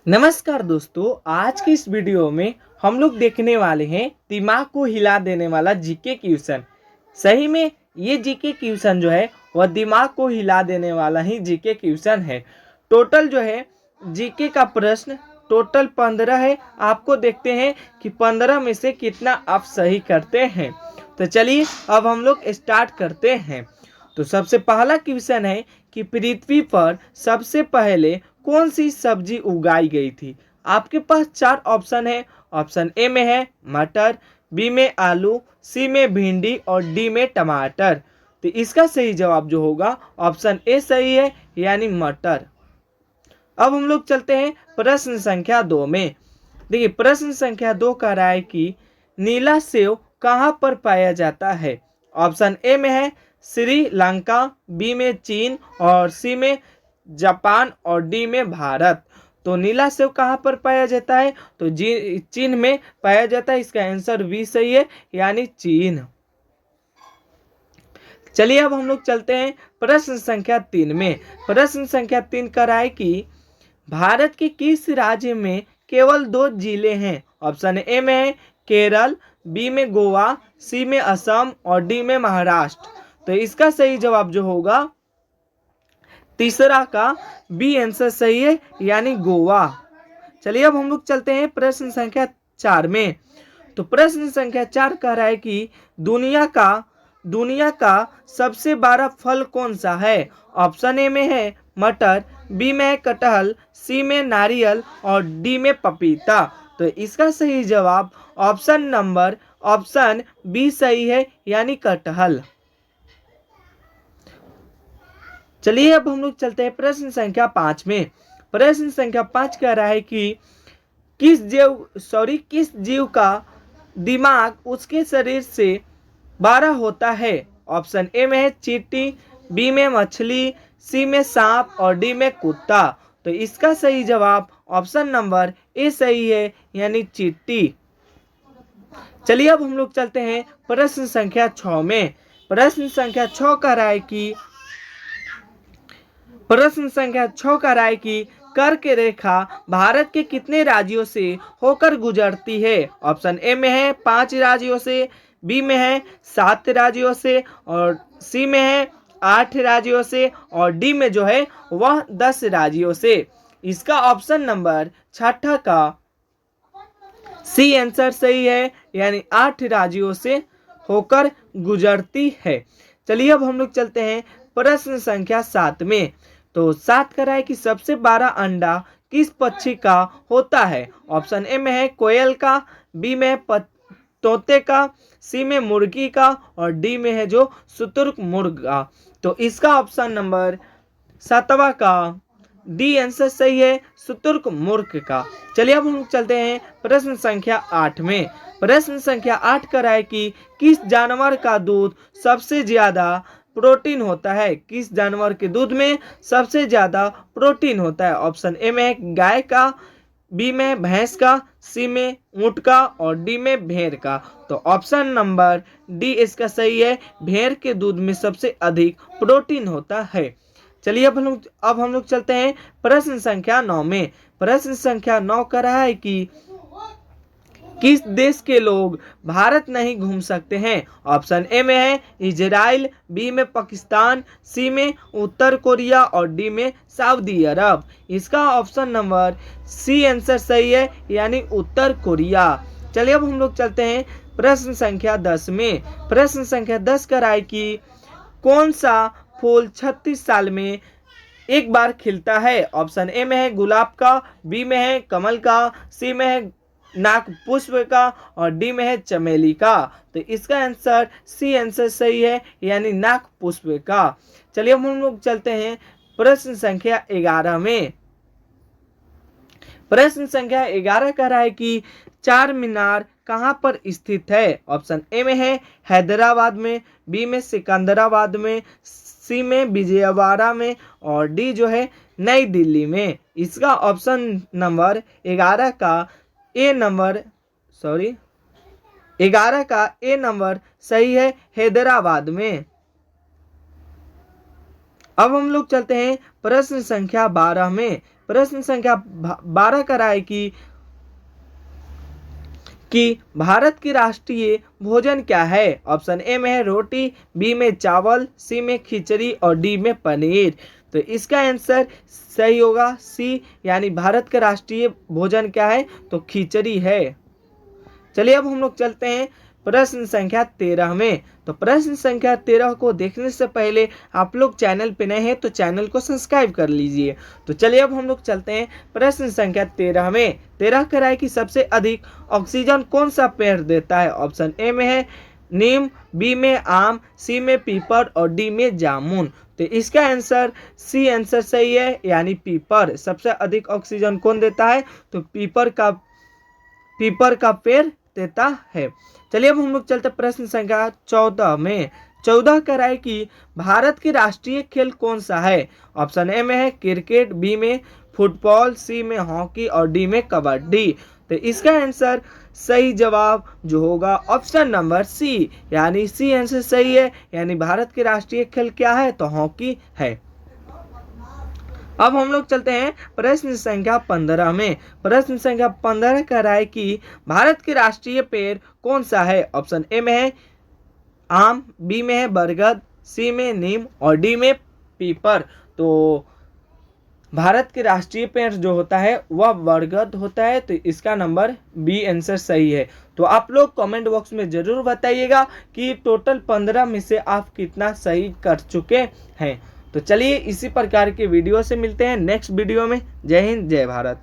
नमस्कार दोस्तों, आज की इस वीडियो में हम लोग देखने वाले हैं दिमाग को हिला देने वाला जीके क्वेश्चन। सही में ये जीके क्वेश्चन जो है वह दिमाग को हिला देने वाला ही जीके क्वेश्चन है। टोटल जो है जीके का प्रश्न टोटल 15 है। आपको देखते हैं कि 15 में से कितना आप सही करते हैं। तो चलिए अब हम लोग स्टार्ट करते हैं। तो सबसे पहला क्वेश्चन है कि पृथ्वी पर सबसे पहले कौन सी सब्जी उगाई गई थी। आपके पास 4 ऑप्शन है। ऑप्शन ए में है मटर, बी में आलू, सी में भिंडी और डी में टमाटर। तो इसका सही जवाब जो होगा ऑप्शन ए सही है, यानी मटर। अब हम लोग चलते हैं प्रश्न संख्या 2 में। देखिए प्रश्न संख्या 2 कह रहा है कि नीला सेव कहाँ पर पाया जाता है। ऑप्शन ए में है श्रीलंका, बी में चीन और सी में जापान और डी में भारत। तो नीला सेव कहाँ पर पाया जाता है, तो चीन में पाया जाता है। इसका आंसर बी सही है, यानी चीन। चलिए अब हम लोग चलते हैं प्रश्न संख्या 3 में। प्रश्न संख्या 3 कह रहा है कि भारत के किस राज्य में केवल 2 जिले हैं। ऑप्शन ए में है केरल, बी में गोवा, सी में असम और डी में महाराष्ट्र। तो इसका सही जवाब जो होगा तीसरा का बी आंसर सही है, यानी गोवा। चलिए अब हम लोग चलते हैं प्रश्न संख्या 4 में। तो प्रश्न संख्या 4 कह रहा है कि दुनिया का सबसे बड़ा फल कौन सा है। ऑप्शन ए में है मटर, बी में है कटहल, सी में नारियल और डी में पपीता। तो इसका सही जवाब ऑप्शन बी सही है, यानी कटहल। चलिए अब हम लोग चलते हैं प्रश्न संख्या 5 में। प्रश्न संख्या 5 कह रहा है कि किस जीव का दिमाग उसके शरीर से बड़ा होता है। ऑप्शन ए में है चींटी, बी में मछली, सी में सांप और डी में कुत्ता। तो इसका सही जवाब ऑप्शन नंबर ए सही है, यानी चींटी। चलिए अब हम लोग चलते हैं प्रश्न संख्या 6 में। प्रश्न संख्या 6 कह रहा है कि कर्क रेखा भारत के कितने राज्यों से होकर गुजरती है। ऑप्शन ए में है 5 राज्यों से, बी में है 7 राज्यों से और सी में है 8 राज्यों से और डी में जो है वह 10 राज्यों से। इसका ऑप्शन नंबर छठा का सी आंसर सही है, यानी 8 राज्यों से होकर गुजरती है। चलिए अब हम लोग चलते हैं प्रश्न संख्या 7 में। तो 7 कह रहा है कि सबसे बड़ा अंडा किस पक्षी का होता है। ऑप्शन ए में है कोयल का, बी में है तोते का, सी में मुर्गी का और डी में है जो शुतुरमुर्ग का। तो इसका ऑप्शन नंबर 7वां का डी आंसर सही है, शुतुरमुर्ग का। चलिए अब हम चलते हैं प्रश्न संख्या 8 में। प्रश्न संख्या 8 कह रहा है कि किस जानवर का दूध सबसे ज्यादा प्रोटीन होता है। किस जानवर के दूध में सबसे ज्यादा प्रोटीन होता है। ऑप्शन ए में है गाय का, बी में भैंस का, सी में ऊंट का और डी में भेड़ का। तो ऑप्शन नंबर डी इसका सही है, भेड़ के दूध में सबसे अधिक प्रोटीन होता है। चलिए अब हम लोग चलते हैं प्रश्न संख्या 9 में। प्रश्न संख्या 9 कह रहा है कि किस देश के लोग भारत नहीं घूम सकते हैं। ऑप्शन ए में है इजराइल, बी में पाकिस्तान, सी में उत्तर कोरिया और डी में सऊदी अरब। इसका ऑप्शन नंबर सी आंसर सही है, यानी उत्तर कोरिया। चलिए अब हम लोग चलते हैं प्रश्न संख्या 10 में। प्रश्न संख्या 10 कह रहा है कि कौन सा फूल 36 साल में एक बार खिलता है। ऑप्शन ए में है गुलाब का, बी में है कमल का, सी में है नाक पुष्प का और डी में है चमेली का। तो इसका आंसर सी आंसर सही है, यानी नाक पुष्प का। चलिए हम लोग चलते हैं प्रश्न संख्या 11 में। प्रश्न संख्या 11 कह रहा है कि चार मीनार कहाँ पर स्थित है। ऑप्शन ए में है हैदराबाद में, बी में सिकंदराबाद में, सी में विजयवाड़ा में और डी जो है नई दिल्ली में। इसका ऑप्शन नंबर 11 का ए नंबर सही है, हैदराबाद में। अब हम लोग चलते हैं प्रश्न संख्या 12 में। प्रश्न संख्या 12 कह रहा है कि भारत की राष्ट्रीय भोजन क्या है। ऑप्शन ए में है रोटी, बी में चावल, सी में खिचड़ी और डी में पनीर। तो इसका आंसर सही होगा सी, यानी भारत का राष्ट्रीय भोजन क्या है, तो खिचड़ी है। चलिए अब हम लोग चलते हैं प्रश्न संख्या 13 में। तो प्रश्न संख्या 13 को देखने से पहले आप लोग चैनल पे नए हैं तो चैनल को सब्सक्राइब कर लीजिए। तो चलिए अब हम लोग चलते हैं प्रश्न संख्या 13 में। 13 कह रहा है कि सबसे अधिक ऑक्सीजन कौन सा पेड़ देता है। ऑप्शन ए में है नीम, बी में आम, सी में पीपल और डी में जामुन। तो इसका आंसर सी आंसर सही है, यानी पीपल सबसे अधिक ऑक्सीजन कौन देता है, तो पीपल का पेड़ देता है। चलिए अब हम लोग चलते प्रश्न संख्या 14 में। 14 कह रहा है कि भारत की राष्ट्रीय खेल कौन सा है। ऑप्शन ए में है क्रिकेट, बी में फुटबॉल, सी में हॉकी और डी में कबड्डी। तो इसका आंसर सही जवाब जो होगा ऑप्शन नंबर सी, यानी सी आंसर सही है, यानी भारत की राष्ट्रीय खेल क्या है, तो हॉकी है। अब हम लोग चलते हैं प्रश्न संख्या 15 में। प्रश्न संख्या 15 कह रहा है कि भारत की राष्ट्रीय पेड़ कौन सा है। ऑप्शन ए में है आम, बी में है बरगद, सी में नीम और डी में पीपल। तो भारत के राष्ट्रीय पेड़ जो होता है वह बरगद होता है, तो इसका नंबर बी आंसर सही है। तो आप लोग कमेंट बॉक्स में जरूर बताइएगा कि टोटल 15 में से आप कितना सही कर चुके हैं। तो चलिए इसी प्रकार के वीडियो से मिलते हैं नेक्स्ट वीडियो में। जय हिंद, जय भारत।